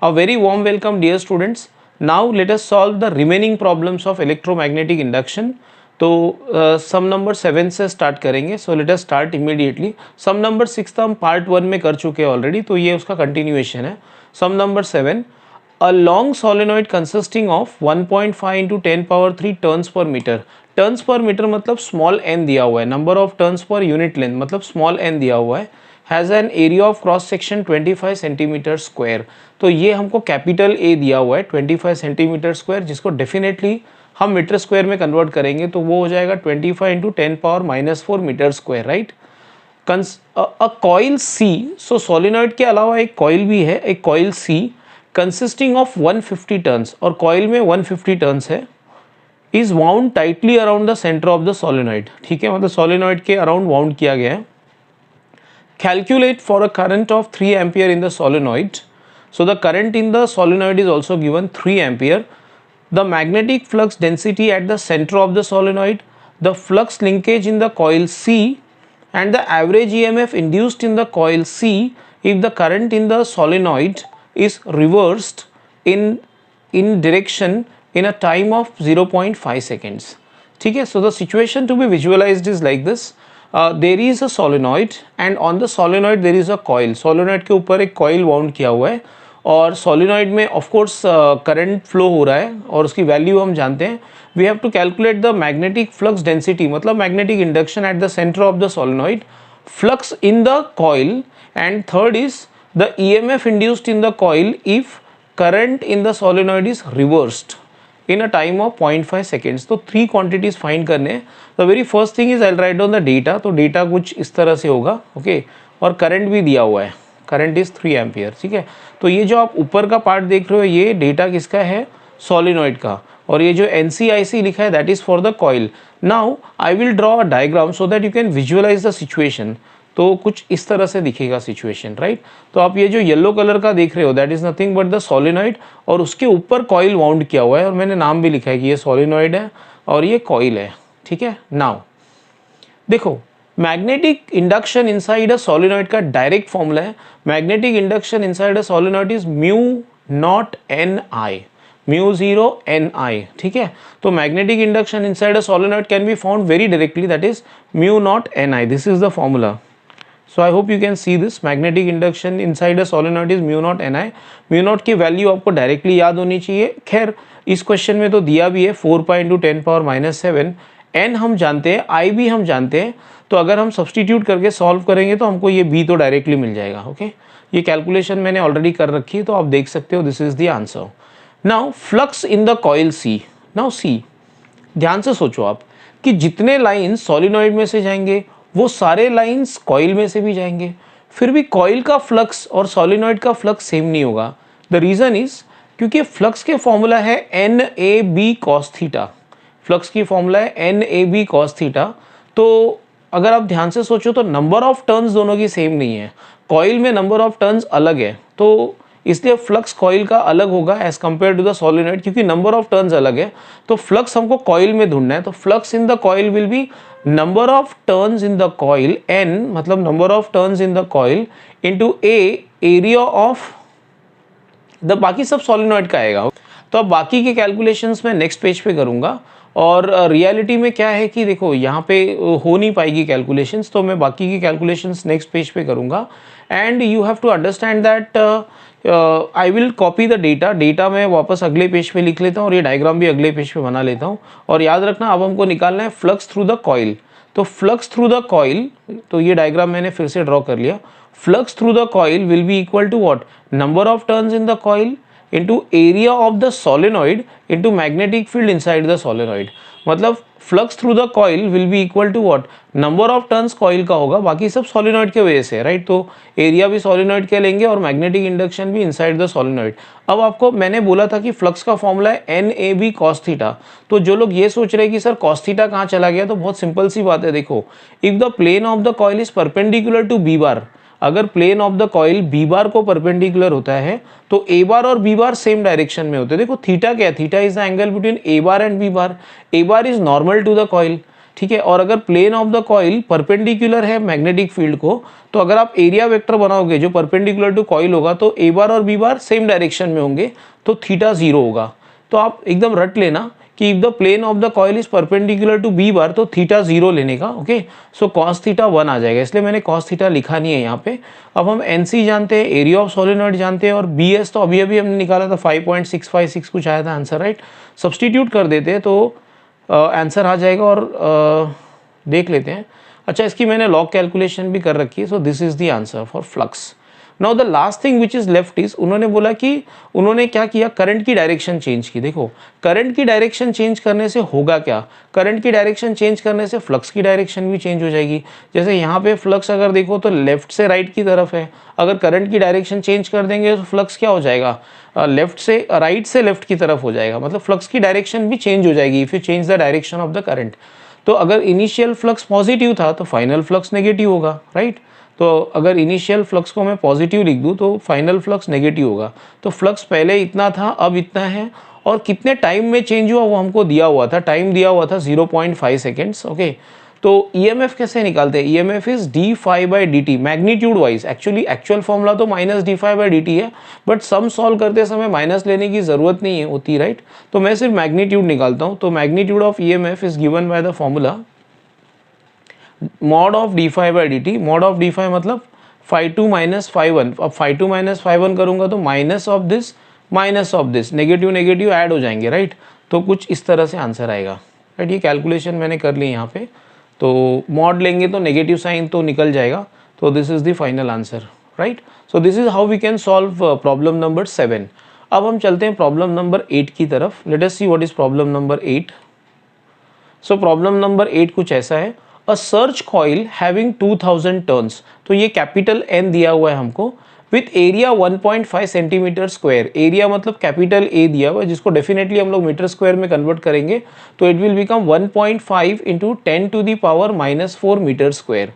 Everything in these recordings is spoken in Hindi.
A very warm welcome dear students. Now let us solve the remaining problems of electromagnetic induction. तो सम नंबर 7 से स्टार्ट करेंगे. So let us start immediately. Sum number 6 तो हम पार्ट 1 में कर चुके हैं ऑलरेडी, तो ये उसका कंटिन्यूएशन है. Sum number 7, a long solenoid consisting of 1.5 into 10 power 3 turns per metre. Turns per metre मतलब स्मॉल एन दिया हुआ है, number of turns per unit length मतलब स्मॉल एन दिया हुआ है. Has an area of cross section 25 centimetre square. तो ये हमको कैपिटल ए दिया हुआ है 25 सेंटीमीटर स्क्वायर, जिसको डेफिनेटली हम मीटर स्क्वायर में कन्वर्ट करेंगे तो वो हो जाएगा 25 into 10 power -4 metre square, right. A coil C, so solenoid के अलावा एक कॉइल भी है, एक coil C consisting of 150 turns, और कॉइल में 150 टर्न्स है, is wound tightly around the centre of the solenoid. ठीक है, मतलब सोलिनॉइड के अराउंड वाउंड किया गया है. Calculate for a current of 3 ampere in the solenoid. So the current in the solenoid is also given 3 ampere. The magnetic flux density at the center of the solenoid, the flux linkage in the coil C, and the average EMF induced in the coil C if the current in the solenoid is reversed in direction in a time of 0.5 seconds. ठीक है, so the situation to be visualized is like this. There is a solenoid and on the solenoid there is a coil. Solenoid के ऊपर एक कॉइल वाउंड किया हुआ है और सोलेनॉइड में ऑफ कोर्स करंट फ्लो हो रहा है और उसकी वैल्यू हम जानते हैं. We have to calculate the magnetic flux density मतलब magnetic induction at the centre of the solenoid, flux in the coil, and third is the EMF induced in the coil if current in the solenoid is reversed in a time of 0.5 seconds. तो 3 क्वांटिटीज फाइंड करने हैं. The very first thing is I write down the data. तो डेटा कुछ इस तरह से होगा, ओके. और करंट भी दिया हुआ है, करंट इज 3 एम्पियर. ठीक है, तो ये जो आप ऊपर का पार्ट देख रहे हो ये डेटा किसका है, सोलिनॉइड का, और ये जो NCIC लिखा है that is for the coil. Now I will draw a diagram so that you can visualise the situation. तो कुछ इस तरह से दिखेगा सिचुएशन, राइट. तो आप ये जो येलो कलर का देख रहे हो that is nothing but the solenoid, और उसके ऊपर कॉइल वाउंड किया हुआ है, और मैंने नाम भी लिखा है कि ये सोलिनॉइड है और ये कॉइल है. ठीक है, नाउ देखो magnetic induction inside a solenoid का डायरेक्ट फॉर्मूला है. Magnetic induction inside a solenoid is mu naught N I, mu 0 N I. ठीक है, तो magnetic induction inside a solenoid can be found very directly, that is mu naught N I. This is the formula. So I hope you can see this. Magnetic induction inside a solenoid is mu naught Ni. Mu naught की वैल्यू आपको डायरेक्टली याद होनी चाहिए. खैर इस क्वेश्चन में तो दिया भी है 4 पाई इंटू 10 पावर -7. n हम जानते हैं, i भी हम जानते हैं, तो अगर हम सब्सटीट्यूट करके सॉल्व करेंगे तो हमको ये b तो डायरेक्टली मिल जाएगा. ओके, ये कैलकुलेशन मैंने ऑलरेडी कर रखी है तो आप देख सकते हो. This is the answer. Now flux in the coil C. Now C, ध्यान से सोचो आप कि जितने लाइन सोलिनॉइड में से जाएंगे वो सारे लाइंस कॉइल में से भी जाएंगे, फिर भी कॉइल का फ्लक्स और सोलिनॉइड का फ्लक्स सेम नहीं होगा. द रीज़न इज क्योंकि फ्लक्स के फॉर्मूला है NAB cos थीटा. फ्लक्स की फॉर्मूला है NAB cos थीटा. तो अगर आप ध्यान से सोचो तो नंबर ऑफ टर्न्स दोनों की सेम नहीं है. कॉइल में नंबर ऑफ टर्न्स अलग है, तो इसलिए फ्लक्स कॉइल का अलग होगा as compare to the solenoid, क्योंकि नंबर ऑफ टर्न्स अलग है. तो फ्लक्स हमको कॉइल में ढूंढना है, तो flux in the coil will B number of turns in the coil, n मतलब number of turns in the coil, into a area of the, बाकी सब सोलिनॉइड का आएगा. तो अब बाकी के कैलकुलेशंस मैं नेक्स्ट पेज पे करूंगा, और रियलिटी में क्या है कि देखो यहाँ पे हो नहीं पाएगी कैलकुलेशंस, तो मैं बाकी की कैलकुलेशंस नेक्स्ट पेज पे करूँगा. And you have to understand that I will copy the data मैं वापस अगले पेज पे लिख लेता हूँ, और ये डायग्राम भी अगले पेज पे बना लेता हूँ. और याद रखना अब हमको निकालना है फ्लक्स थ्रू द कॉइल. तो फ्लक्स थ्रू द कॉइल, तो ये डायग्राम मैंने फिर से ड्रॉ कर लिया. Flux through the coil will be equal to what, number of turns in the coil into area of the solenoid into magnetic field inside the solenoid. मतलब flux through the coil will be equal to what, number of turns coil का होगा, बाकी सब सोलिनॉइड के वजह से, राइट. तो एरिया भी सोलिनॉइड के लेंगे और मैग्नेटिक इंडक्शन भी इनसाइड द सोलिनॉइड. अब आपको मैंने बोला था कि फ्लक्स का फॉर्मूला है NAB cos थीटा. तो जो लोग ये सोच रहे हैं कि सर cos थीटा कहाँ चला गया, तो बहुत सिंपल सी बात है. देखो, if the plane of the coil is perpendicular to B bar, अगर plane of the coil B bar को परपेंडिकुलर होता है तो A बार और B बार सेम डायरेक्शन में होते हैं. देखो थीटा क्या है, theta is the angle between A bar and B bar. A bar is normal to the coil, ठीक है। और अगर plane of the coil perpendicular है मैग्नेटिक फील्ड को, तो अगर आप एरिया वेक्टर बनाओगे जो परपेंडिकुलर टू कॉइल होगा तो ए बार और बी बार सेम डायरेक्शन में होंगे, तो थीटा 0 होगा। तो आप एकदम रट लेना कि if the plane of the coil is perpendicular to B bar तो थीटा 0 लेने का, ओके। सो कॉस थीटा 1 आ जाएगा, इसलिए मैंने कॉस थीटा लिखा नहीं है यहाँ पे। अब हम एनसी जानते हैं, एरिया ऑफ सोलेनॉइड जानते हैं, और बी एस तो अभी अभी हमने निकाला था 5.656 कुछ आया था आंसर, राइट। सब्सटीट्यूट कर देते हैं तो आंसर आ जाएगा। और देख लेते हैं। अच्छा, इसकी मैंने लॉग कैलकुलेशन भी कर रखी है। सो this is the answer for flux. Now the last thing which is left is, उन्होंने बोला कि उन्होंने क्या किया, करंट की डायरेक्शन चेंज की। देखो करंट की डायरेक्शन चेंज करने से होगा क्या, करंट की डायरेक्शन चेंज करने से फ्लक्स की डायरेक्शन भी चेंज हो जाएगी। जैसे यहाँ पे फ्लक्स अगर देखो तो लेफ्ट से राइट की तरफ है, अगर करंट की डायरेक्शन चेंज कर देंगे तो फ्लक्स क्या हो जाएगा, लेफ्ट से राइट से लेफ्ट की तरफ हो जाएगा। मतलब फ्लक्स की डायरेक्शन भी चेंज हो जाएगी if you change the direction of the current. तो अगर इनिशियल फ्लक्स पॉजिटिव था तो फाइनल फ्लक्स नेगेटिव होगा, राइट। तो अगर इनिशियल फ्लक्स को मैं पॉजिटिव लिख दूँ तो फाइनल फ्लक्स नेगेटिव होगा। तो फ्लक्स पहले इतना था, अब इतना है, और कितने टाइम में चेंज हुआ वो हमको दिया हुआ था, टाइम दिया हुआ था 0.5 सेकेंड्स, ओके। तो ईएमएफ कैसे निकालते हैं, EMF is d phi by D t magnitude wise. Actually actual formula तो minus D phi by D t है, बट सम सॉल्व करते समय माइनस लेने की जरूरत नहीं है होती, राइट। तो मैं सिर्फ मैग्नीट्यूड निकालता हूँ। तो magnitude of EMF is given by the formula mod of d phi by D t. Mod of d phi मतलब phi two minus phi one. अब phi two minus phi one करूंगा तो minus of this, negative negative add हो जाएंगे, राइट। तो कुछ इस तरह से आंसर आएगा, राइट। ये कैलकुलेशन मैंने कर ली यहाँ पे। तो मॉड लेंगे तो नेगेटिव साइन तो निकल जाएगा। तो this is the final answer, right. So this is how we can solve problem number 7। अब हम चलते हैं प्रॉब्लम नंबर 8 की तरफ। Late us see what is problem number 8। So problem number 8 कुछ ऐसा है, अ सर्च कॉइल हैविंग 2000 टर्न्स। तो ये कैपिटल एन दिया हुआ है हमको, with area 1.5 centimetre square. Area मतलब कैपिटल ए दिया हुआ है, जिसको डेफिनेटली हम लोग मीटर स्क्वायर में कन्वर्ट करेंगे तो it will become 1.5 into 10⁻⁻⁴ metre square.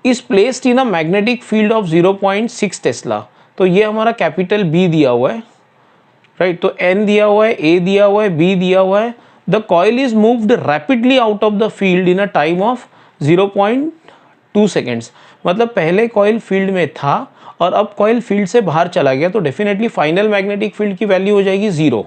Is placed in a magnetic field of 0.6 tesla. तो ये हमारा कैपिटल बी दिया हुआ है, राइट। तो एन दिया हुआ है, ए दिया हुआ है, बी दिया हुआ है। The coil is moved rapidly out of the field in a time of 0.2 seconds. मतलब पहले कॉइल फील्ड में था और अब कॉइल फील्ड से बाहर चला गया, तो डेफिनेटली फाइनल मैग्नेटिक फील्ड की वैल्यू हो जाएगी 0।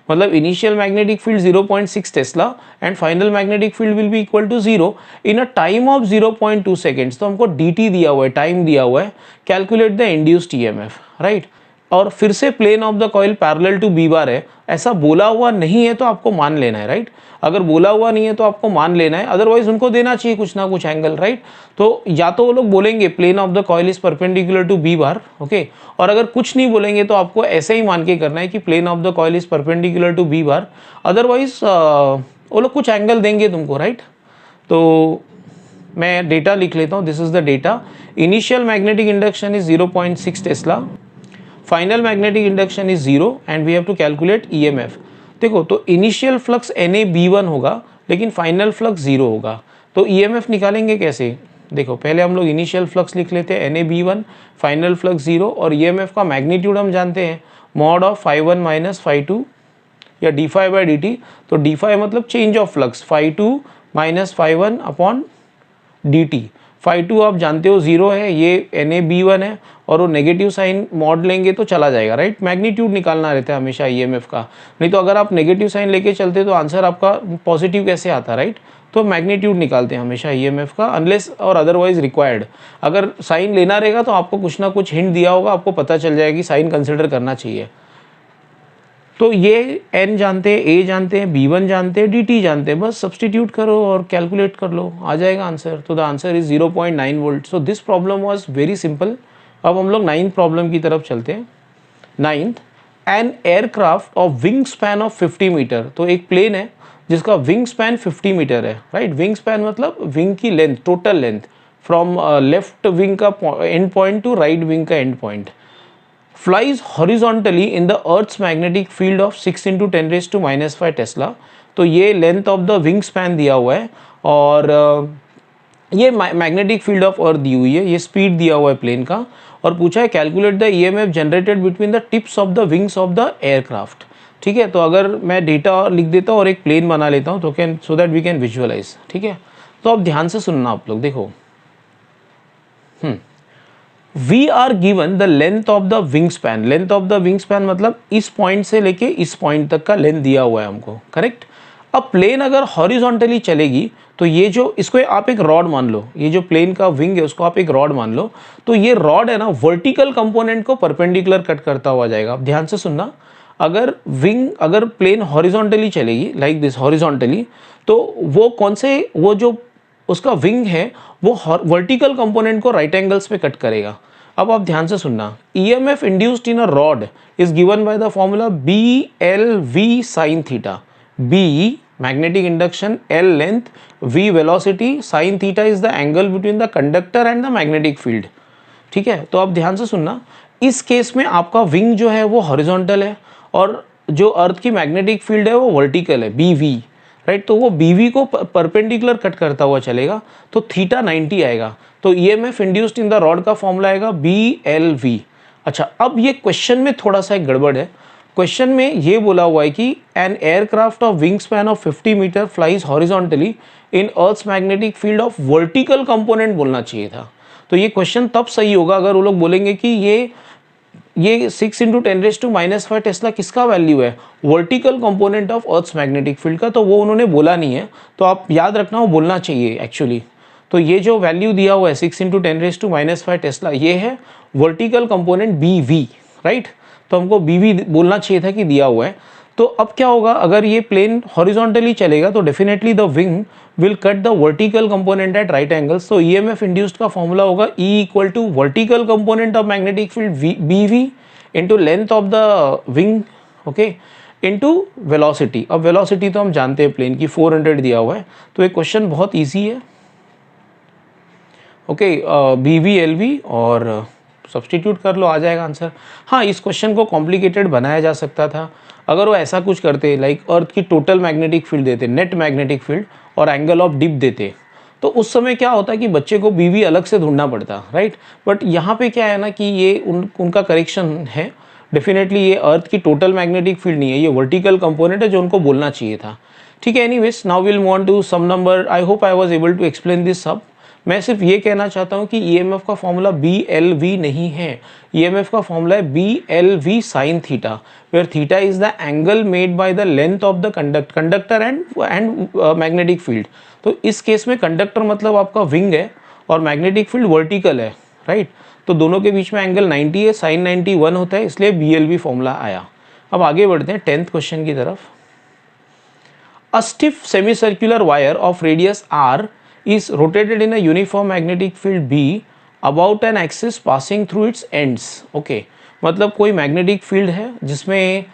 मतलब initial magnetic field 0.6 tesla and final magnetic field will be equal to 0 in a time of 0.2 seconds. तो हमको dt दिया हुआ है, टाइम दिया हुआ है। Calculate the induced EMF, right. और फिर से plane of the coil parallel to B bar है, ऐसा बोला हुआ नहीं है तो आपको मान लेना है, राइट। अगर बोला हुआ नहीं है तो आपको मान लेना है, अदरवाइज उनको देना चाहिए कुछ ना कुछ एंगल, राइट। तो या तो वो लोग बोलेंगे plane of the coil is perpendicular to B bar, okay. और अगर कुछ नहीं बोलेंगे तो आपको ऐसे ही मान के करना है कि plane of the coil is perpendicular to B bar, otherwise वो लोग कुछ एंगल देंगे तुमको, राइट। तो मैं डेटा लिख लेता हूँ। This is the data. Initial magnetic induction is 0.6 tesla, final magnetic induction is 0 and we have to calculate EMF. देखो तो इनिशियल फ्लक्स NaB1 होगा लेकिन फाइनल फ्लक्स 0 होगा। तो ईएमएफ निकालेंगे कैसे, देखो पहले हम लोग इनिशियल फ्लक्स लिख लेते हैं NaB1, फाइनल फ्लक्स 0, और ईएमएफ का मैग्नीट्यूड हम जानते हैं मॉड ऑफ φ1 माइनस φ2 या d phi by D t. तो डी फाई मतलब change of flux, φ2 minus φ1 upon d t. φ2 आप जानते हो 0 है, ये NaB1 है, और वो नेगेटिव साइन मॉड लेंगे तो चला जाएगा, राइट। मैग्नीट्यूड निकालना रहता है हमेशा ईएमएफ का, नहीं तो अगर आप नेगेटिव साइन लेके चलते तो आंसर आपका पॉजिटिव कैसे आता, राइट। तो मैग्नीट्यूड निकालते हैं हमेशा ईएमएफ का, अनलेस और अदरवाइज रिक्वायर्ड। अगर साइन लेना रहेगा तो आपको कुछ ना कुछ हिंट दिया होगा, आपको पता चल जाएगा कि साइन कंसिडर करना चाहिए। तो ये n जानते हैं, a जानते हैं, b1 जानते हैं, dt जानते हैं, बस सब्सटीट्यूट करो और कैलकुलेट कर लो, आ जाएगा आंसर। तो the answer is 0.9 volt. So this problem was very simple. अब हम लोग 9th प्रॉब्लम की तरफ चलते हैं। 9th, an aircraft of wing span of 50 metre. तो एक प्लेन है जिसका विंग स्पैन 50 मीटर है, राइट। विंग स्पैन मतलब विंग की length, total length from left wing का end point to right wing का end point, flies horizontally in the Earth's magnetic field of 6 into 10 raised to minus 5 Tesla. तो ये length of the wing span दिया हुआ है, और ये मैग्नेटिक फील्ड ऑफ अर्थ दी हुई है, ये स्पीड दिया हुआ है प्लेन का, और पूछा है calculate the EMF generated between the tips of the wings of the aircraft. ठीक है, तो अगर मैं डेटा लिख देता हूँ और एक प्लेन बना लेता हूँ तो can so that we can visualise. ठीक है, तो अब ध्यान से सुनना आप लोग, देखो we are given the length of the wing span. Length of the wing span मतलब इस पॉइंट से लेके इस पॉइंट तक का लेंथ दिया हुआ है हमको, करेक्ट। अब प्लेन अगर हॉरिजॉन्टली चलेगी तो ये जो, इसको आप एक रॉड मान लो, ये जो प्लेन का विंग है उसको आप एक रॉड मान लो, तो ये रॉड है ना वर्टिकल कंपोनेंट को परपेंडिकुलर कट करता हुआ जाएगा। अब ध्यान से सुनना, अगर प्लेन हॉरिजॉन्टली चलेगी लाइक दिस हॉरिजॉन्टली, तो वो कौन से, वो जो उसका विंग है वो वर्टिकल कंपोनेंट को राइट एंगल्स पे कट करेगा। अब आप ध्यान से सुनना, EMF induced in a rod is given by the formula B L V sine theta. B magnetic induction, L length, V velocity, sine theta is the angle between the conductor and the magnetic field. ठीक है, तो आप ध्यान से सुनना, इस केस में आपका विंग जो है वो हॉरिजॉन्टल है और जो अर्थ की मैग्नेटिक फील्ड है वो वर्टिकल है, बी वी, राइट। तो वो बी वी को परपेंडिकुलर कट करता हुआ चलेगा, तो थीटा 90 आएगा। तो EMF induced in the rod का फॉर्मूला आएगा बी एल वी। अच्छा, अब ये क्वेश्चन में थोड़ा सा एक गड़बड़ है। क्वेश्चन में ये बोला हुआ है कि an aircraft of wing span of 50 metre flies horizontally in earth's magnetic field of vertical component बोलना चाहिए था। तो ये क्वेश्चन तब सही होगा अगर वो लोग बोलेंगे कि ये 6 × 10⁻⁵ टेस्ला किसका वैल्यू है, vertical component of earth's magnetic field का, तो वो उन्होंने बोला नहीं है। तो आप याद रखना, वो बोलना चाहिए एक्चुअली। तो ये जो वैल्यू दिया हुआ है 6 × 10⁻⁵ टेस्ला, ये है vertical component B V, right. तो हमको बी वी बोलना चाहिए था कि दिया हुआ है। तो अब क्या होगा, अगर ये प्लेन हॉरिजॉन्टली चलेगा तो definitely the wing will cut the vertical component at right angles. तो ईएमएफ इंड्यूस्ड का फॉर्मूला होगा E equal to vertical component of magnetic field B V into length of the wing, okay, into velocity. अब वेलोसिटी तो हम जानते हैं प्लेन की 400 दिया हुआ है, तो ये क्वेश्चन बहुत ईजी है, okay. B V L V और सब्सटीट्यूट कर लो, आ जाएगा आंसर। हाँ, इस क्वेश्चन को कॉम्प्लिकेटेड बनाया जा सकता था अगर वो ऐसा कुछ करते, लाइक अर्थ की टोटल मैग्नेटिक फील्ड देते, नेट मैग्नेटिक फील्ड, और एंगल ऑफ डिप देते, तो उस समय क्या होता कि बच्चे को बीवी अलग से ढूंढना पड़ता, राइट। बट यहाँ पे क्या है ना कि ये उनका करेक्शन है, डेफिनेटली ये अर्थ की टोटल मैग्नेटिक फील्ड नहीं है, ये वर्टिकल कंपोनेंट है जो उनको बोलना चाहिए था। ठीक है, anyways now will move on to sum number. I hope I was able to explain this सब। मैं सिर्फ ये कहना चाहता हूँ कि ईएमएफ का फॉर्मूला बी एल वी नहीं है, ईएमएफ का फॉर्मूला है B L V sine theta, where theta is the angle made by the length of the conductor and magnetic field. तो इस केस में कंडक्टर मतलब आपका विंग है और मैग्नेटिक फील्ड वर्टिकल है, राइट। तो दोनों के बीच में एंगल 90 है, साइन 90 1 होता है, इसलिए बी एल वी फॉर्मूला आया। अब आगे बढ़ते हैं 10th क्वेश्चन की तरफ। A stiff semi circular wire of radius R is rotated in a uniform magnetic field B about an axis passing through its ends, okay। मतलब कोई मैग्नेटिक फील्ड है जिसमें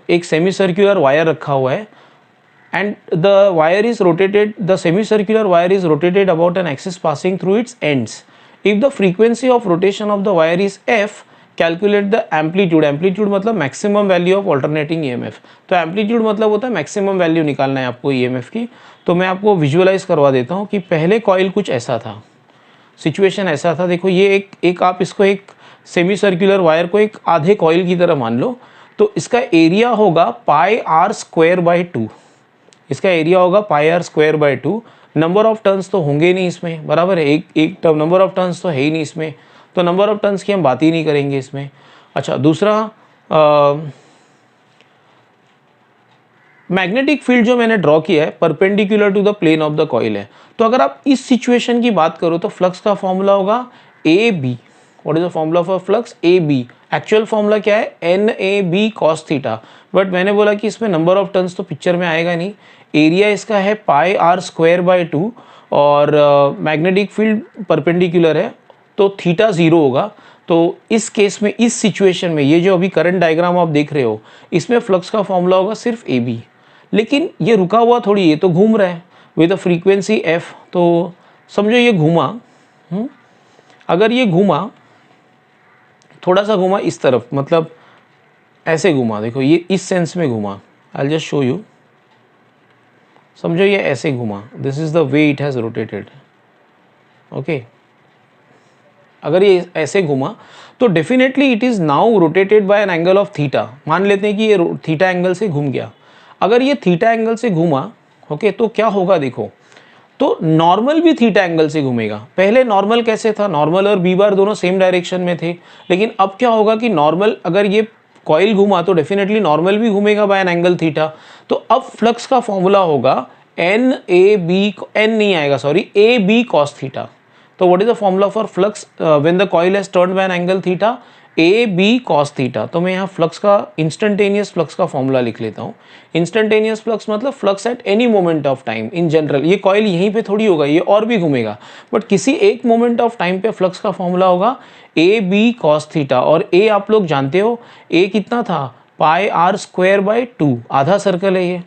एक सेमी सर्कुलर वायर रखा हुआ है and the wire is rotated, the semicircular wire is rotated about an axis passing through its ends. If the frequency of rotation of the wire is f, calculate the amplitude. Amplitude मतलब maximum value of alternating EMF. तो एम्पलीट्यूड मतलब होता है मैक्सिमम वैल्यू निकालना है आपको ईएमएफ की। तो मैं आपको विजुअलाइज करवा देता हूँ कि पहले कॉइल कुछ ऐसा था, सिचुएशन ऐसा था। देखो ये एक आप इसको एक सेमी सर्कुलर वायर को एक आधे कॉइल की तरह मान लो, तो इसका एरिया होगा पाई आर स्क्वायर बाई 2। इसका एरिया होगा pi R square by 2। Number of turns तो होंगे नहीं इसमें, बराबर है, एक नंबर ऑफ टर्न्स तो है ही नहीं इसमें, तो नंबर ऑफ टर्न्स की हम बात ही नहीं करेंगे इसमें। अच्छा, दूसरा मैग्नेटिक फील्ड जो मैंने ड्रॉ किया है perpendicular to the plane of the coil है। तो अगर आप इस सिचुएशन की बात करो तो फ्लक्स का फॉर्मूला होगा A B. What is the formula for flux? A B. Actual formula क्या है? N A B cos theta. But मैंने बोला कि इसमें नंबर ऑफ टर्न्स तो पिक्चर में आएगा नहीं। एरिया इसका है पाई आर स्क्वायर बाई 2 और मैग्नेटिक फील्ड परपेंडिकुलर है तो थीटा 0 होगा। तो इस केस में, इस सिचुएशन में, ये जो अभी करंट डायग्राम आप देख रहे हो, इसमें फ्लक्स का फॉर्मूला होगा सिर्फ ए बी। लेकिन ये रुका हुआ थोड़ी, ये तो घूम रहा है विद अ फ्रीक्वेंसी एफ। तो समझो ये घूमा, अगर ये घूमा, थोड़ा सा घूमा इस तरफ, मतलब ऐसे घूमा, देखो ये इस सेंस में घूमा। I will just show you. समझो ये ऐसे घूमा, this is the way it has rotated, okay. अगर ये ऐसे घूमा तो definitely it is now rotated bye an angle of theta. मान लेते हैं कि ये थीटा एंगल से घूम गया। अगर ये थीटा एंगल से घूमा, ओके, तो क्या होगा देखो, तो नॉर्मल भी थीटा एंगल से घूमेगा। पहले नॉर्मल कैसे था, नॉर्मल और बी बार दोनों सेम डायरेक्शन में थे, लेकिन अब क्या होगा कि नॉर्मल अगर ये कॉइल घूमा तो डेफिनेटली नॉर्मल भी घूमेगा बाय एन एंगल थीटा। तो अब फ्लक्स का फॉर्मूला होगा एन ए बी, एन नहीं आएगा sorry, A B cos theta. तो what is the formula for flux when the coil has turned by an angle theta, A B cos theta. तो मैं यहाँ फ्लक्स का इंस्टेंटेनियस फ्लक्स का फॉर्मूला लिख लेता हूँ। इंस्टेंटेनियस फ्लक्स मतलब flux at any moment of time in general. ये कॉइल यहीं पे थोड़ी होगा, ये और भी घूमेगा, बट किसी एक मोमेंट ऑफ टाइम पे फ्लक्स का फॉर्मूला होगा ए बी कॉस थीटा। और ए आप लोग जानते हो, ए कितना था, पाई आर स्क्वायर बाई 2, आधा सर्कल है ये,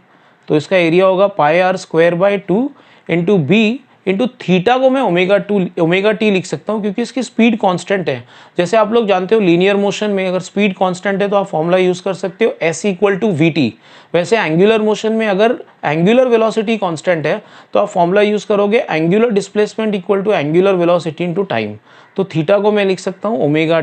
तो इसका एरिया होगा pi R square by 2 into B into theta को मैं ओमेगा टी लिख सकता हूँ क्योंकि इसकी स्पीड कांस्टेंट है। जैसे आप लोग जानते हो लीनियर मोशन में अगर स्पीड कांस्टेंट है तो आप फॉर्मूला यूज कर सकते हो s equal to V T. वैसे एंगुलर मोशन में अगर एंगुलर वेलोसिटी कांस्टेंट है तो आप फॉर्मूला यूज करोगे angular displacement equal to angular velocity into time. तो थीटा को मैं लिख सकता हूँ ओमेगा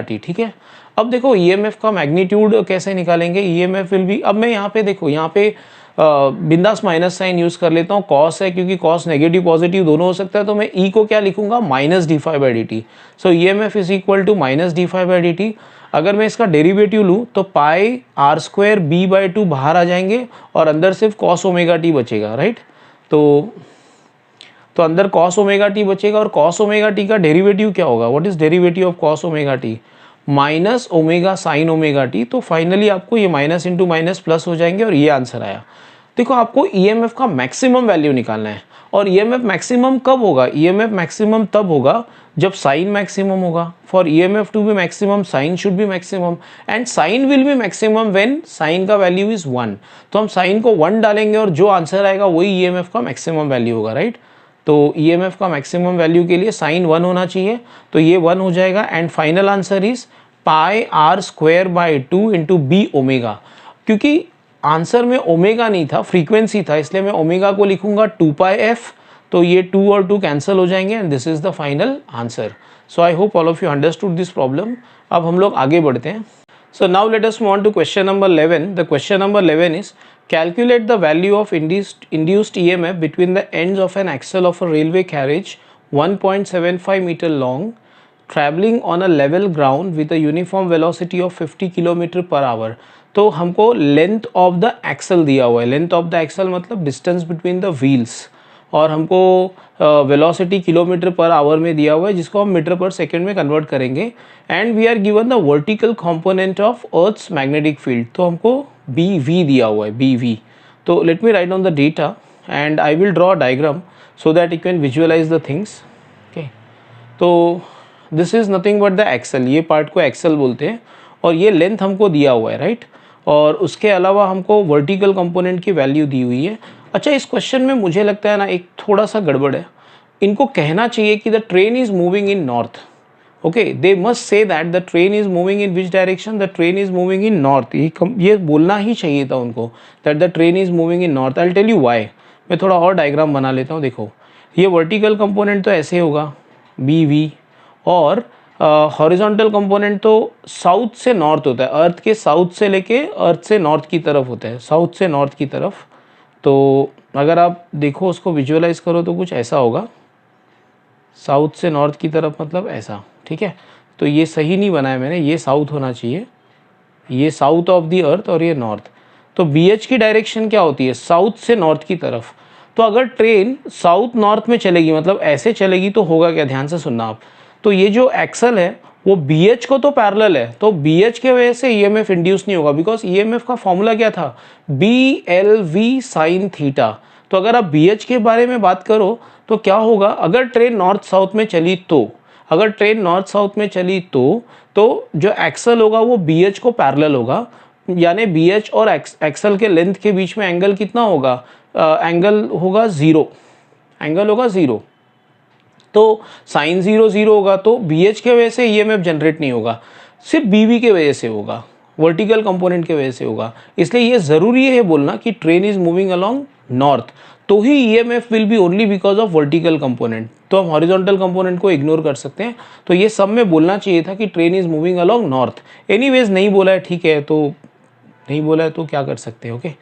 टी, ठीक है। अब देखो ईएमएफ का मैग्नीट्यूड कैसे निकालेंगे, ईएमएफ विल बी, अब मैं यहाँ पे देखो यहाँ पे बिंदास माइनस साइन यूज कर लेता हूँ, कॉस है क्योंकि कॉस नेगेटिव पॉजिटिव दोनों हो सकता है, तो मैं ई को क्या लिखूंगा, minus D phi by D T. So E M F is equal to minus D phi by D T. अगर मैं इसका डेरिवेटिव लूँ तो pi R square B by 2 बाहर आ जाएंगे और अंदर सिर्फ कॉस ओमेगा टी बचेगा, राइट। तो अंदर कॉस ओमेगा टी बचेगा और कॉस ओमेगा टी का डेरिवेटिव क्या होगा, what is derivative of cos omega T, minus omega sine omega T. तो फाइनली आपको ये माइनस इंटू माइनस प्लस हो जाएंगे और ये आंसर आया। देखो आपको ईएमएफ का मैक्सिमम वैल्यू निकालना है और ईएमएफ मैक्सिमम कब होगा, ईएमएफ मैक्सिमम तब होगा जब साइन मैक्सिमम होगा। For EMF to be maximum sine should be maximum and sine will be maximum when sine का वैल्यू इज 1। तो हम साइन को 1 डालेंगे और जो आंसर आएगा वही ईएमएफ का मैक्सिमम वैल्यू होगा, राइट। तो ईएमएफ का मैक्सिमम वैल्यू के लिए साइन 1 होना चाहिए, तो ये 1 हो जाएगा and final answer is pi R square by 2 into B omega. क्योंकि आंसर में ओमेगा नहीं था, फ्रीक्वेंसी था, इसलिए मैं ओमेगा को लिखूंगा 2 पाई एफ। तो ये 2 और 2 कैंसिल हो जाएंगे and this is the final answer. So I hope all of you understood this problem. अब हम लोग आगे बढ़ते हैं। So now let us move on to question number 11। The question number 11 is calculate the value of induced EMF between the ends of an axle of a railway carriage 1.75 meter long traveling on a level ground with a uniform velocity of 50 km per hour। तो हमको लेंथ ऑफ द एक्सल दिया हुआ है, लेंथ ऑफ द एक्सल मतलब डिस्टेंस बिटवीन द व्हील्स, और हमको वेलोसिटी किलोमीटर पर आवर में दिया हुआ है जिसको हम मीटर पर सेकंड में कन्वर्ट करेंगे and we are given the vertical component of earth's magnetic field. तो हमको बी वी दिया हुआ है, बी वी। तो let me write on the data and I will draw a diagram so that you can visualise the things. Okay, तो this is nothing but the axle, ये पार्ट को एक्सल बोलते हैं और ये लेंथ हमको दिया हुआ है, राइट। और उसके अलावा हमको वर्टिकल कंपोनेंट की वैल्यू दी हुई है। अच्छा, इस क्वेश्चन में मुझे लगता है ना एक थोड़ा सा गड़बड़ है। इनको कहना चाहिए कि the train is moving in north. Okay, they must say that the train is moving in which direction, the train is moving in north. ये बोलना ही चाहिए था उनको that the train is moving in north. I will tell you why. मैं थोड़ा और डायग्राम बना लेता हूँ। देखो, ये वर्टिकल कंपोनेंट तो ऐसे होगा बी वी, और हॉरिजॉन्टल कंपोनेंट तो साउथ से नॉर्थ होता है, अर्थ के साउथ से लेके अर्थ से नॉर्थ की तरफ होता है, साउथ से नॉर्थ की तरफ। तो अगर आप देखो उसको विजुअलाइज करो तो कुछ ऐसा होगा, साउथ से नॉर्थ की तरफ मतलब ऐसा, ठीक है। तो ये सही नहीं बनाया मैंने, ये साउथ होना चाहिए, ये साउथ ऑफ द अर्थ और ये नॉर्थ। तो बी एच की डायरेक्शन क्या होती है, साउथ से नॉर्थ की तरफ। तो अगर ट्रेन साउथ नॉर्थ में चलेगी मतलब ऐसे चलेगी तो होगा क्या, ध्यान से सुनना आप। तो ये जो एक्सल है वो बी एच को तो पैरेलल है, तो बी एच के वजह से ईएमएफ इंड्यूस नहीं होगा बिकॉज ईएमएफ का फॉर्मूला क्या था, B L V sine theta. तो अगर आप बी एच के बारे में बात करो तो क्या होगा, अगर ट्रेन नॉर्थ साउथ में चली तो, अगर ट्रेन नॉर्थ साउथ में चली तो जो एक्सल होगा वो बी एच को पैरेलल होगा, यानी बी एच और एक्सल के लेंथ के बीच में एंगल कितना होगा, एंगल होगा 0, एंगल होगा 0। तो साइन 0 0 होगा, तो बी एच के वजह से ईएमएफ जनरेट नहीं होगा, सिर्फ बी वी के वजह से होगा, वर्टिकल कंपोनेंट के वजह से होगा। इसलिए ये ज़रूरी है बोलना कि train is moving along north, तो ही EMF will be only because of vertical component. तो हम हॉरिजॉन्टल कंपोनेंट को इग्नोर कर सकते हैं। तो ये सब में बोलना चाहिए था कि train is moving along north. Anyways नहीं बोला है, ठीक है, तो नहीं बोला है तो क्या कर सकते हैं। Okay,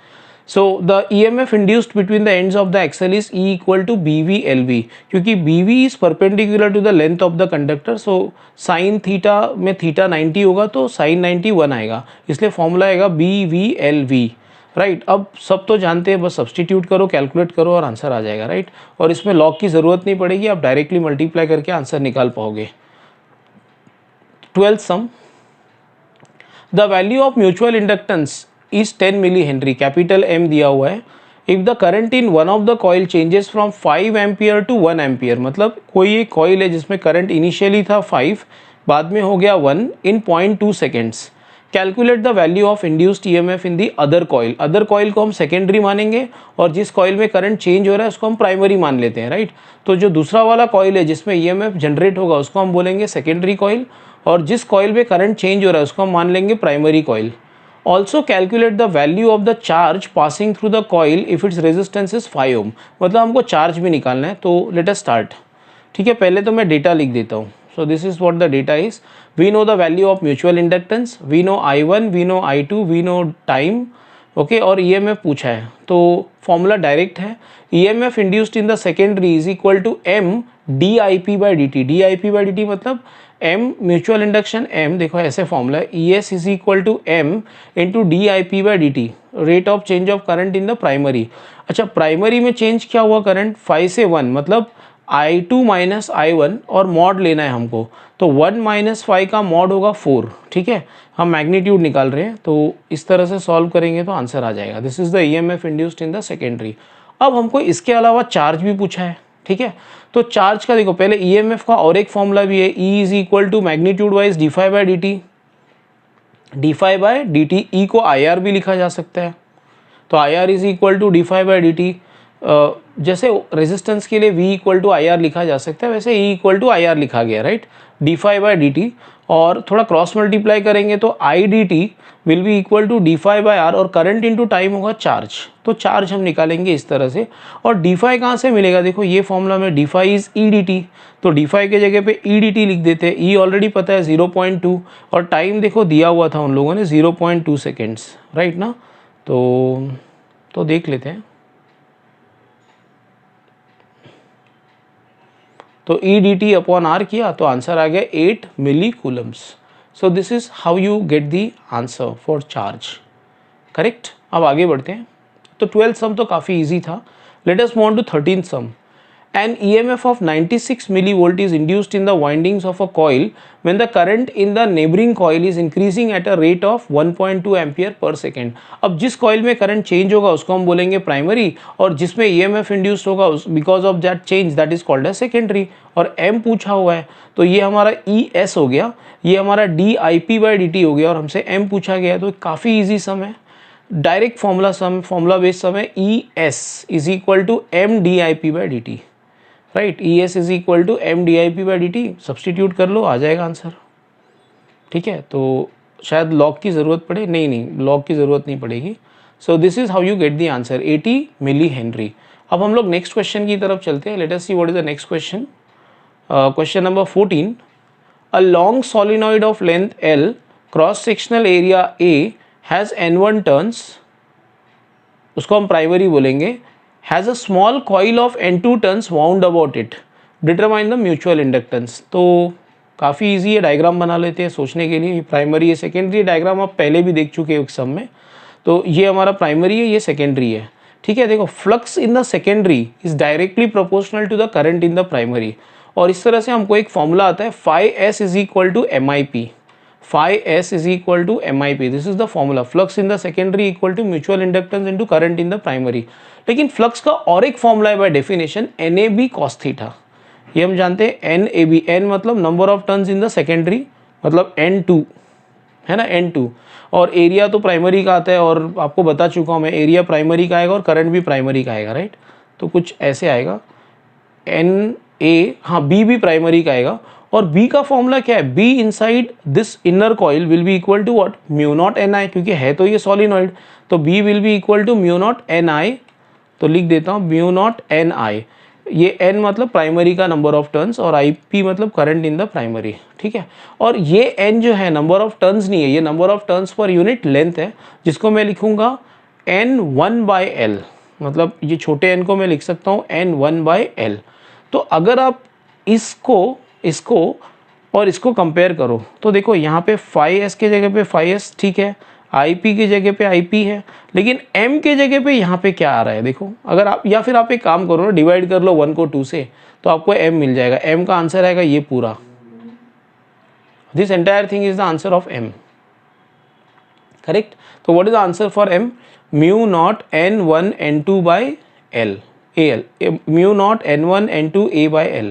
so the EMF induced between the ends of the axle is E equal to BV/LV, क्योंकि BV is perpendicular to the length of the conductor, so sine theta में थीटा 90 होगा तो साइन 90 1 आएगा, इसलिए फॉर्मूला आएगा BV/LV, राइट। अब सब तो जानते हैं, बस सब्सटीट्यूट करो, कैलकुलेट करो और आंसर आ जाएगा, राइट। और इसमें लॉग की ज़रूरत नहीं पड़ेगी, आप डायरेक्टली मल्टीप्लाई करके आंसर निकाल पाओगे। 12th sum, the value of mutual inductance is 10 milli henry, capital M दिया हुआ है। If the current in one of the coil changes from 5 ampere to 1 ampere, मतलब कोई एक कॉइल है जिसमें करंट इनिशियली था 5, बाद में हो गया 1 इन 0.2 seconds, calculate the value of induced EMF in the other coil. Other coil को हम सेकेंडरी मानेंगे और जिस कॉइल में करंट चेंज हो रहा है उसको हम प्राइमरी मान लेते हैं, राइट। तो जो दूसरा वाला कॉइल है जिसमें EMF जनरेट होगा उसको हम बोलेंगे सेकेंडरी कॉइल, और जिस कॉइल में करंट चेंज हो रहा है उसको हम मान लेंगे primary coil. Also calculate the value of the charge passing through the coil if its resistance is 5 ओम, मतलब हमको चार्ज भी निकालना है। तो लेट अस स्टार्ट, ठीक है। पहले तो मैं डेटा लिख देता हूँ। So this is what the data is. We know the value of mutual inductance, we know I1, we know I2, we know time, okay, और EMF पूछा है तो फॉर्मूला डायरेक्ट है। EMF induced in the secondary is equal to M dIP/dt। dIP/dt मतलब M म्यूचुअल इंडक्शन M, देखो ऐसे फॉर्मूला है, ES is equal to M into dIP/dt, rate of change of current in the primary. अच्छा, प्राइमरी में चेंज क्या हुआ करंट, 5 से 1, मतलब I2 माइनस I1 और मॉड लेना है हमको, तो 1 माइनस 5 का मॉड होगा 4, ठीक है। हम मैग्नीट्यूड निकाल रहे हैं तो इस तरह से सॉल्व करेंगे तो आंसर आ जाएगा। This is the EMF induced in the secondary. अब हमको इसके अलावा चार्ज भी पूछा है, ठीक है। तो चार्ज का देखो, पहले EMF का और एक फॉर्मूला भी है, E is equal to magnitude wise dφ/dt, dφ/dt। E को IR भी लिखा जा सकता है, तो IR is equal to dφ/dt। जैसे रेजिस्टेंस के लिए V इक्वल टू IR लिखा जा सकता है, वैसे E इक्वल टू IR लिखा गया, राइट, dφ/dt। और थोड़ा क्रॉस मल्टीप्लाई करेंगे तो IDT will be equal to dφ/R, और करंट इनटू टाइम होगा चार्ज, तो चार्ज हम निकालेंगे इस तरह से। और dφ कहाँ से मिलेगा, देखो ये फॉर्मूला में dφ इज EDT, तो dφ के जगह पे EDT लिख देते हैं। E ऑलरेडी पता है 0.2, और टाइम देखो दिया हुआ था उन लोगों ने 0.2 सेकेंड्स, राइट ना। तो देख लेते हैं। तो EDT अपॉन R किया तो आंसर आ गया 8 millicoulombs. So this is how you get the answer for charge, correct. अब आगे बढ़ते हैं। तो 12th सम तो काफ़ी इजी था। Let us move on to 13th sum. An EMF of 96 millivolt is induced in the windings of a coil when the current in the neighboring coil is increasing at a rate of 1.2 ampere per second। अब जिस कॉइल में करंट चेंज होगा उसको हम बोलेंगे प्राइमरी, और जिसमें EMF इंड्यूस्ड होगा because of that change that is called as secondary. और M पूछा हुआ है तो ये हमारा ES हो गया, ये हमारा dIP/dt हो गया, और हमसे M पूछा गया, तो काफ़ी ईजी सम है, डायरेक्ट फॉर्मूला बेस्ड सम है। ES is equal to M dIP/dt, right. ES is equal to M dIP/dt, substitute कर लो, आ जाएगा आंसर, ठीक है। तो शायद लॉग की ज़रूरत पड़े, नहीं लॉग की ज़रूरत नहीं पड़ेगी। So this is how you get the answer, 80 milli henry. अब हम लोग नेक्स्ट क्वेश्चन की तरफ चलते हैं। Let us see what is the next question. Question number 14, a long solenoid of length L, cross sectional area A has N1 turns, उसको हम प्राइमरी बोलेंगे, has a small coil of N2 turns wound about it, determine the mutual inductance। तो काफ़ी इजी है, डायग्राम बना लेते हैं सोचने के लिए। ये प्राइमरी है, सेकेंडरी डायग्राम आप पहले भी देख चुके हो एक सम में। तो ये हमारा प्राइमरी है, ये सेकेंडरी है, ठीक है। देखो, flux in the secondary is directly proportional to the current in the primary, और इस तरह से हमको एक फॉर्मूला आता है, φS is equal to MIP, φS is equal to MIP, this is the formula, flux in the secondary equal to mutual inductance into current in the primary। लेकिन फ्लक्स का और एक फॉर्मूला है by definition, NAB cos theta, ये हम जानते हैं। NAB, N मतलब number of turns in the secondary, मतलब N2 है ना, N2, और एरिया तो प्राइमरी का आता है, और आपको बता चुका हूँ मैं, एरिया प्राइमरी का आएगा और करंट भी प्राइमरी का आएगा, राइट। तो कुछ ऐसे आएगा, NA, हाँ B भी प्राइमरी का आएगा, और B का फॉर्मूला क्या है, B inside this inner coil will be equal to what, mu naught NI, क्योंकि है तो ये सॉलिनॉइड, तो B will be equal to mu naught NI। तो लिख देता हूँ म्यू नॉट NI, ये N मतलब प्राइमरी का नंबर ऑफ टर्न्स, और IP मतलब करंट इन द प्राइमरी, ठीक है। और ये N जो है नंबर ऑफ टर्न्स नहीं है, ये number of turns per unit length है, जिसको मैं लिखूंगा N1/L, मतलब ये छोटे n को मैं लिख सकता हूँ N1/L। तो अगर आप इसको और इसको कंपेयर करो तो देखो यहाँ पे 5s के जगह पे 5s ठीक है, IP की जगह पे IP है, लेकिन M के जगह पे यहाँ पे क्या आ रहा है देखो। अगर आप या फिर आप एक काम करो ना, डिवाइड कर लो 1 को 2 से तो आपको M मिल जाएगा। M का आंसर आएगा ये पूरा, this entire thing is the answer of M, correct. तो what is the answer for M? Mu naught N1 N2/L AL, mu naught N1 N2 A/L।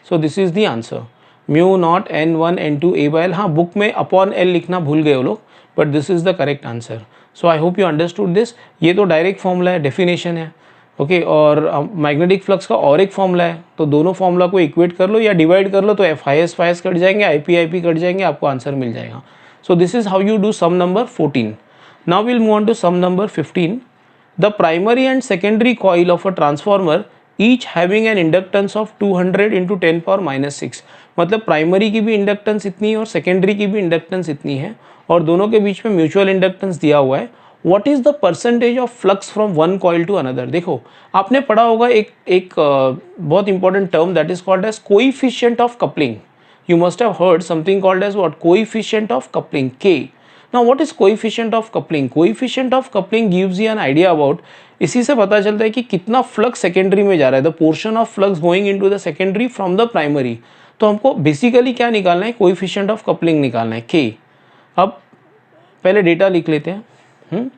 So this is the answer, mu naught N1 N2 A/L। हाँ, बुक में अपॉन L लिखना भूल गए वो लोग, but this is the correct answer. So I hope you understood this. ये तो डायरेक्ट फॉर्मूला है, डेफिनेशन है, ओके। और मैग्नेटिक फ्लक्स का और एक फॉर्मूला है, तो दोनों फॉर्मूला को इक्वेट कर लो या डिवाइड कर लो, तो FIS कट जाएंगे, IP कट जाएंगे, आपको आंसर मिल जाएगा। So this is how you do sum number 14। Now will move on to sum number 15। The primary and secondary coil of a transformer each having an inductance of 200 × 10⁻⁶। मतलब प्राइमरी की भी इंडक्टेंस इतनी है और सेकेंडरी की भी इंडक्टेंस इतनी है, और दोनों के बीच में म्यूचुअल इंडक्टेंस दिया हुआ है। What is the percentage of flux from one coil to another? देखो, आपने पढ़ा होगा एक बहुत important term that is called as coefficient of coupling. You must have heard something called as what? Coefficient of coupling, K. Now what is coefficient of coupling? Coefficient of coupling gives you an idea about, इसी से पता चलता है कि कितना फ्लक्स सेकेंडरी में जा रहा है, the portion of flux going into the secondary from the primary. तो हमको बेसिकली क्या निकालना है? कोएफिशिएंट ऑफ कपलिंग निकालना है, K। अब पहले डेटा लिख लेते हैं।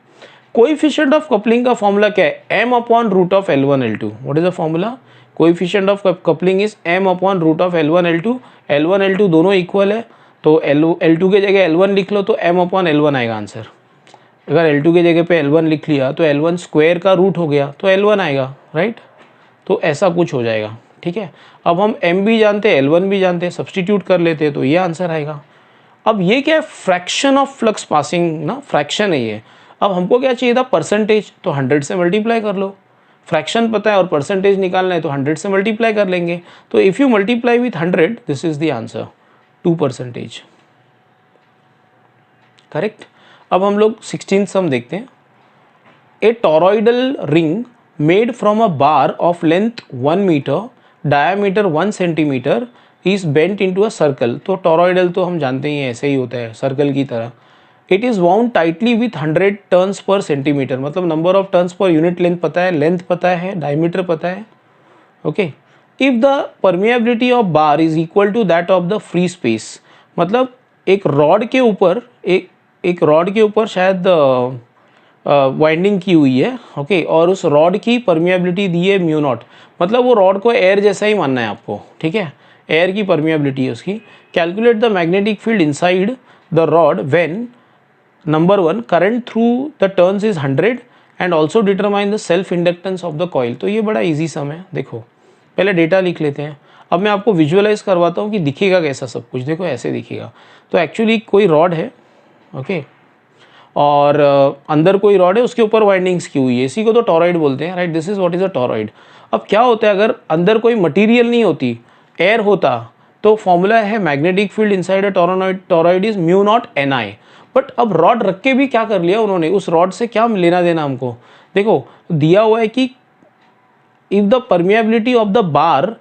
कोएफिशिएंट ऑफ कपलिंग का फॉर्मूला क्या है? M/√L1L2। What is the formula? Coefficient of coupling is M/√L1L2। L1 L2 दोनों इक्वल है, तो L2 के जगह L1 लिख लो तो M/L1 आएगा आंसर। अगर L2 के जगह पे L1 लिख लिया तो L1 स्क्वायर का रूट हो गया तो L1 आएगा, राइट। तो ऐसा कुछ हो जाएगा, ठीक है। अब हम M भी जानते हैं, L1 भी जानते हैं, सब्सटीट्यूट कर लेते हैं तो ये आंसर आएगा। अब ये क्या है? फ्रैक्शन ऑफ फ्लक्स पासिंग ना, फ्रैक्शन है ये। अब हमको क्या चाहिए था? परसेंटेज, तो 100 से मल्टीप्लाई कर लो। फ्रैक्शन पता है और परसेंटेज निकालना है तो 100 से मल्टीप्लाई कर लेंगे। तो if you multiply with 100, this is the answer, 2%, correct. अब हम लोग 16th सम देखते हैं। A toroidal ring made from a bar of length 1 metre, diameter 1 centimetre is bent into a circle. तो टॉरॉइडल तो हम जानते ही हैं, ऐसे ही होता है सर्कल की तरह। It is wound tightly with 100 turns per centimetre, मतलब number of turns per unit length पता है, लेंथ पता है, डायमीटर पता है, okay. If the permeability of bar is equal to that of the free space, मतलब एक रॉड के ऊपर एक रॉड के ऊपर शायद वाइंडिंग की हुई है, ओके, और उस रॉड की परमिएबिलिटी दी है μ0, मतलब वो रॉड को एयर जैसा ही मानना है आपको, ठीक है। एयर की परमिएबिलिटी है उसकी। Calculate the magnetic field inside the rod when number 1 current through the turns is 100 and also determine the self inductance of the coil. तो ये बड़ा इजी सम है। देखो पहले डेटा लिख लेते हैं, अब मैं आपको विजुअलाइज करवाता हूँ कि दिखेगा कैसा सब कुछ। देखो ऐसे दिखेगा। तो एक्चुअली कोई रॉड है, ओके, और अंदर कोई रॉड है, उसके ऊपर वाइंडिंग्स की हुई है, इसी को तो टॉरॉइड बोलते हैं, right. This is what is a torrid. अब क्या होता है, अगर अंदर कोई मटेरियल नहीं होती, एयर होता, तो फॉर्मूला है magnetic field inside a toroid is μ0Ni। But अब रॉड रख के भी क्या कर लिया उन्होंने, उस रॉड से क्या लेना देना हमको। देखो दिया हुआ है कि if the permeability of the bar,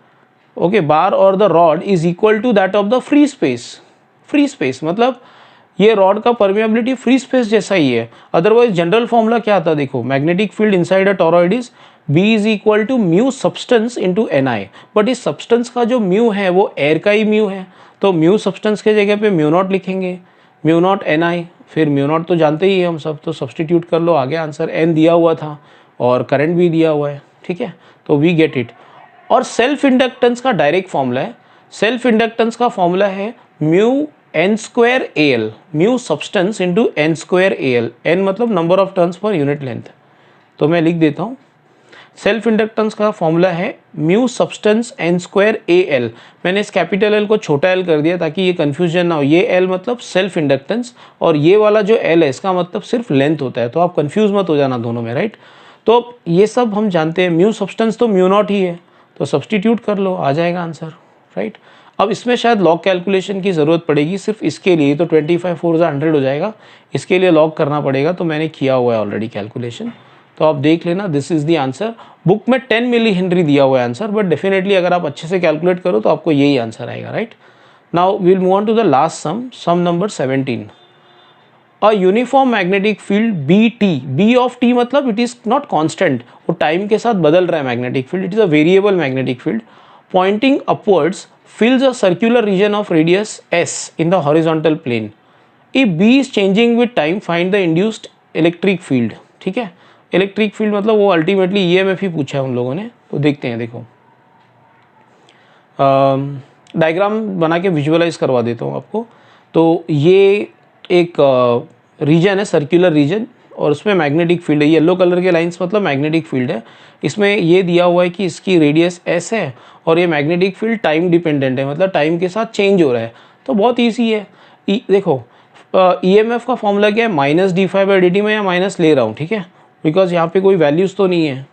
okay, bar और the rod is equal to that of the free space. Free space मतलब ये रॉड का परमिएबिलिटी फ्री स्पेस जैसा ही है। अदरवाइज जनरल फॉर्मूला क्या आता है, देखो magnetic field inside a toroid is B is equal to mu substance into Ni। But इस सब्सटेंस का जो म्यू है वो एयर का ही म्यू है, तो म्यू सब्सटेंस के जगह पे μ0 लिखेंगे, μ0Ni। फिर μ0 तो जानते ही है हम सब, तो सब्सटीट्यूट कर लो, आगे आंसर n दिया हुआ था और करंट भी दिया हुआ है, ठीक है, तो वी गेट इट। और सेल्फ इंडक्टेंस का डायरेक्ट फॉर्मूला है, सेल्फ इंडक्टेंस का फॉर्मूला है μn² AL, mu substance into n² AL। n मतलब number of turns per unit length. तो मैं लिख देता हूँ, सेल्फ इंडक्टेंस का फॉर्मूला है म्यू सब्सटेंस n² AL। मैंने इस कैपिटल L को छोटा l कर दिया ताकि ये कन्फ्यूजन ना हो। ये L मतलब सेल्फ इंडक्टेंस और ये वाला जो L है इसका मतलब सिर्फ लेंथ होता है, तो आप कंफ्यूज मत हो जाना दोनों में, राइट। तो ये सब हम जानते हैं, म्यू सब्सटेंस तो μ0 ही है, तो सब्सटीट्यूट कर लो, आ जाएगा आंसर, राइट। अब इसमें शायद लॉग कैलकुलेशन की ज़रूरत पड़ेगी सिर्फ इसके लिए, तो 25 4 100 हो जाएगा, इसके लिए लॉग करना पड़ेगा, तो मैंने किया हुआ है ऑलरेडी कैलकुलेशन, तो आप देख लेना। This is the answer. Book में 10 मिली हेनरी दिया हुआ है आंसर, बट डेफिनेटली अगर आप अच्छे से कैलकुलेट करो तो आपको यही आंसर आएगा, right. Now we will move on to the last sum number 17। A uniform magnetic field B T, B of T मतलब इट इज़ नॉट कॉन्स्टेंट, वो टाइम के साथ बदल रहा है magnetic field, it is a variable magnetic field pointing upwards fills a circular region of radius s in the horizontal plane. If B is changing with time, find the induced electric field. ठीक है, इलेक्ट्रिक फील्ड मतलब वो अल्टीमेटली EMF ही पूछा है उन लोगों ने, तो देखते हैं। देखो डायग्राम बना के विजुअलाइज करवा देता हूँ आपको। तो ये एक रीजन है, सर्कुलर रीजन, और उसमें मैग्नेटिक फील्ड है। येलो कलर के लाइंस मतलब मैग्नेटिक फील्ड है। इसमें ये दिया हुआ है कि इसकी रेडियस s है और ये मैग्नेटिक फील्ड टाइम डिपेंडेंट है, मतलब टाइम के साथ चेंज हो रहा है। तो बहुत ईजी है। देखो EMF का फॉर्मूला क्या है, -d∅dt में या माइनस ले रहा हूँ, ठीक है, बिकॉज यहाँ पे कोई वैल्यूज़ तो नहीं है।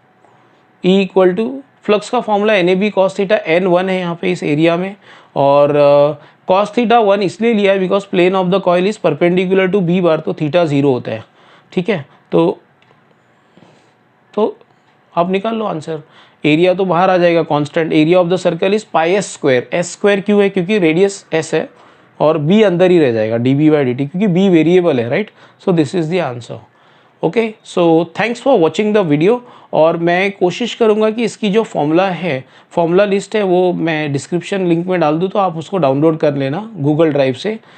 E इक्वल टू फ्लक्स का formula NAB cos theta N1 है यहाँ पे इस एरिया में, और cos थीटा 1 इसलिए लिया है because plane of the coil is perpendicular to B bar, तो थीटा 0 होता है, ठीक है। तो आप निकाल लो आंसर। एरिया तो बाहर आ जाएगा constant, area of the circle is pi s square. s square क्यों है, क्योंकि रेडियस s है और B अंदर ही रह जाएगा dB/dt, क्योंकि B वेरिएबल है, right. So this is the answer. Okay, so thanks for watching the video, और मैं कोशिश करूँगा कि इसकी जो फॉर्मूला है, फॉर्मूला लिस्ट है, वो मैं डिस्क्रिप्शन लिंक में डाल दूँ, तो आप उसको डाउनलोड कर लेना गूगल ड्राइव से।